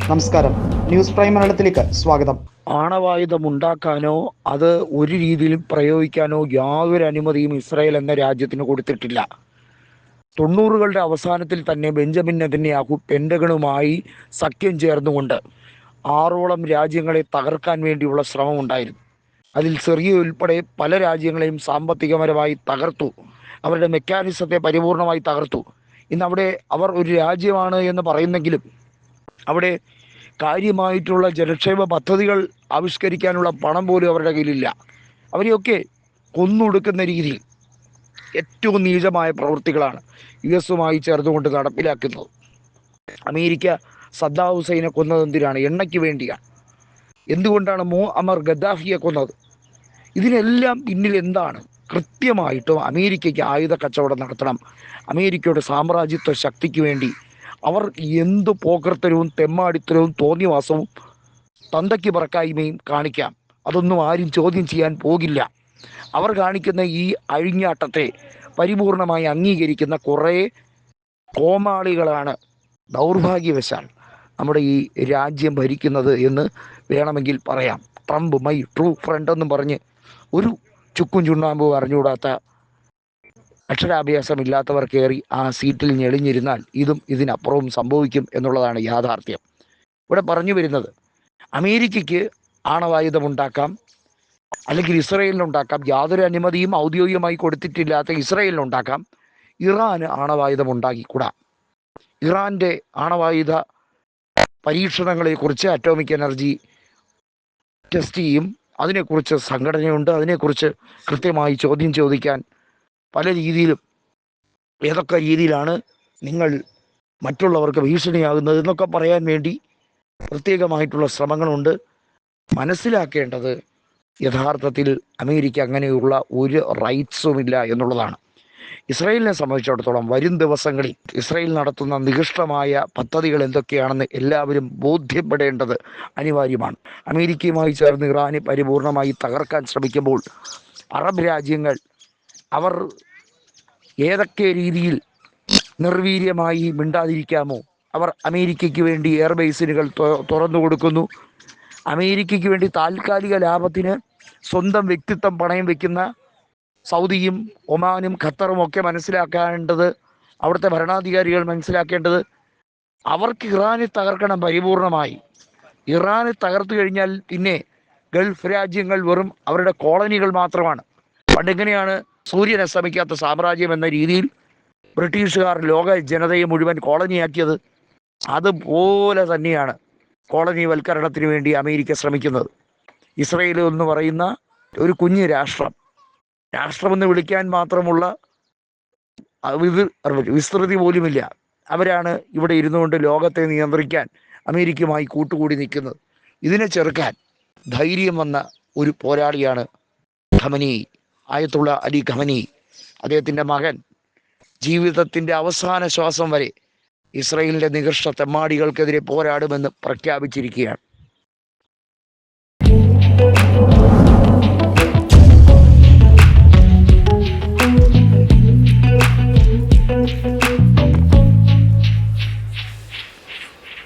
നമസ്കാരം, news prime മലയാളത്തിലേക്ക് സ്വാഗതം. ആണവായുധമുണ്ടാക്കാനോ അത് ഒരു രീതിയിലും പ്രയോഗിക്കാനോ യാതൊരു അനുമതിയും ഇസ്രായേൽ എന്ന രാജ്യത്തിന് കൊടുത്തിട്ടില്ല. 90കളുടെ അവസാനത്തിൽ തന്നെ ബെഞ്ചമിൻ നെതന്യാഹു പെന്റഗണുമായി സഖ്യം ചേർന്നുകൊണ്ട് 6ഓളം രാജ്യങ്ങളെ തകർക്കാൻ വേണ്ടിയുള്ള ശ്രമമുണ്ടായിരുന്നു. അതിൽ സിറിയ ഉൾപ്പെടെ പല രാജ്യങ്ങളെയും സാമ്പത്തികപരമായി തകർത്തു. അവരുടെ മെക്കാനിസത്തെ പരിപൂർണമായി തകർത്തു. ഇന്ന് അവിടെ അവർ ഒരു രാജ്യമാണ് എന്ന് പറയുന്നെങ്കിലും അവിടെ കാര്യമായിട്ടുള്ള ജനക്ഷേമ പദ്ധതികൾ ആവിഷ്കരിക്കാനുള്ള പണം പോലും അവരുടെ കയ്യിലില്ല. അവരെയൊക്കെ കൊന്നൊടുക്കുന്ന രീതിയിൽ ഏറ്റവും നീചമായ പ്രവൃത്തികളാണ് US ചേർന്നുകൊണ്ട് നടപ്പിലാക്കുന്നത്. അമേരിക്ക സദ്ദാം ഹുസൈനെ കൊന്നത് എന്തിനാണ്? എണ്ണയ്ക്ക് വേണ്ടിയാണ്. എന്തുകൊണ്ടാണ് മുഅമ്മർ ഗദ്ദാഫിയെ കൊന്നത്? ഇതിനെല്ലാം പിന്നിൽ എന്താണ്? കൃത്യമായിട്ടും അമേരിക്കയ്ക്ക് ആയുധ കച്ചവടം നടത്തണം. അമേരിക്കയുടെ സാമ്രാജ്യത്വ ശക്തിക്ക് വേണ്ടി അവർ എന്തു പോക്കർത്തരവും തെമ്മാടിത്തരവും തോന്നിവാസവും തന്തയ്ക്ക് പറക്കായ്മയും കാണിക്കാം. അതൊന്നും ആരും ചോദ്യം ചെയ്യാൻ പോകില്ല. അവർ കാണിക്കുന്ന ഈ അഴിഞ്ഞാട്ടത്തെ പരിപൂർണമായി അംഗീകരിക്കുന്ന കുറേ കോമാളികളാണ് ദൗർഭാഗ്യവശാൽ നമ്മുടെ ഈ രാജ്യം ഭരിക്കുന്നത് എന്ന് വേണമെങ്കിൽ പറയാം. ട്രംപ് മൈ ട്രൂ ഫ്രണ്ട് എന്നും പറഞ്ഞ് ഒരു ചുക്കും ചുണ്ണാമ്പും അറിഞ്ഞുകൂടാത്ത അക്ഷരാഭ്യാസമില്ലാത്തവർ കയറി ആ സീറ്റിൽ ഞെളിഞ്ഞിരുന്നാൽ ഇതും ഇതിനപ്പുറവും സംഭവിക്കും എന്നുള്ളതാണ് യാഥാർത്ഥ്യം. ഇവിടെ പറഞ്ഞു വരുന്നത്, അമേരിക്കയ്ക്ക് ആണവായുധമുണ്ടാക്കാം, അല്ലെങ്കിൽ ഇസ്രയേലിനുണ്ടാക്കാം. യാതൊരു അനുമതിയും ഔദ്യോഗികമായി കൊടുത്തിട്ടില്ലാത്ത ഇസ്രയേലിനുണ്ടാക്കാം. ഇറാന് ആണവായുധം ഉണ്ടാക്കിക്കൂടാ. ഇറാൻ്റെ ആണവായുധ പരീക്ഷണങ്ങളെക്കുറിച്ച് അറ്റോമിക് എനർജി ടെസ്റ്റ് ചെയ്യും. അതിനെക്കുറിച്ച് സംഘടനയുണ്ട്. അതിനെക്കുറിച്ച് കൃത്യമായി ചോദ്യം ചോദിക്കാൻ പല രീതിയിലും ഏതൊക്കെ രീതിയിലാണ് നിങ്ങൾ മറ്റുള്ളവർക്ക് ഭീഷണിയാകുന്നത് എന്നൊക്കെ പറയാൻ വേണ്ടി പ്രത്യേകമായിട്ടുള്ള ശ്രമങ്ങളുണ്ട്. മനസ്സിലാക്കേണ്ടത് യഥാർത്ഥത്തിൽ അമേരിക്ക അങ്ങനെയുള്ള ഒരു റൈറ്റ്സുമില്ല എന്നുള്ളതാണ്. ഇസ്രായേലിനെ സംബന്ധിച്ചിടത്തോളം വരും ദിവസങ്ങളിൽ ഇസ്രായേൽ നടത്തുന്ന നികൃഷ്ടമായ പദ്ധതികൾ എന്തൊക്കെയാണെന്ന് എല്ലാവരും ബോധ്യപ്പെടേണ്ടത് അനിവാര്യമാണ്. അമേരിക്കയുമായി ചേർന്ന് ഇറാനെ പരിപൂർണമായി തകർക്കാൻ ശ്രമിക്കുമ്പോൾ അറബ് രാജ്യങ്ങൾ അവർ ഏതൊക്കെ രീതിയിൽ നിർവീര്യമായി മിണ്ടാതിരിക്കാമോ അവർ അമേരിക്കയ്ക്ക് വേണ്ടി എയർബേസുകൾ തുറന്നു കൊടുക്കുന്നു. അമേരിക്കയ്ക്ക് വേണ്ടി താൽക്കാലിക ലാഭത്തിന് സ്വന്തം വ്യക്തിത്വം പണയം വയ്ക്കുന്ന സൗദിയും ഒമാനും ഖത്തറും ഒക്കെ മനസ്സിലാക്കേണ്ടത്, അവിടുത്തെ ഭരണാധികാരികൾ മനസ്സിലാക്കേണ്ടത്, അവർക്ക് ഇറാനെ തകർക്കണം പരിപൂർണമായി. ഇറാനെ തകർത്തു കഴിഞ്ഞാൽ പിന്നെ ഗൾഫ് രാജ്യങ്ങൾ വെറും അവരുടെ കോളനികൾ മാത്രമാണ്. പണ്ടെങ്ങനെയാണ് സൂര്യൻ അസ്തമിക്കാത്ത സാമ്രാജ്യം എന്ന രീതിയിൽ ബ്രിട്ടീഷുകാർ ലോക ജനതയെ മുഴുവൻ കോളനിയാക്കിയത്? അതുപോലെ തന്നെയാണ് കോളനിവൽക്കരണത്തിന് വേണ്ടി അമേരിക്ക ശ്രമിക്കുന്നത്. ഇസ്രയേൽ എന്ന് പറയുന്ന ഒരു കുഞ്ഞു രാഷ്ട്രമെന്ന് വിളിക്കാൻ മാത്രമുള്ള വിസ്തൃതി പോലുമില്ല. അവരാണ് ഇവിടെ ഇരുന്നുകൊണ്ട് ലോകത്തെ നിയന്ത്രിക്കാൻ അമേരിക്കയുമായി കൂട്ടുകൂടി നിൽക്കുന്നത്. ഇതിനെ ചെറുക്കാൻ ധൈര്യം വന്ന ഒരു പോരാളിയാണ് ഖമനി, ആയത്തുള്ള അലി ഖമനി. അദ്ദേഹത്തിൻ്റെ മകൻ ജീവിതത്തിൻ്റെ അവസാന ശ്വാസം വരെ ഇസ്രയേലിൻ്റെ നികൃഷ്ട തെമ്മാടികൾക്കെതിരെ പോരാടുമെന്ന് പ്രഖ്യാപിച്ചിരിക്കുകയാണ്.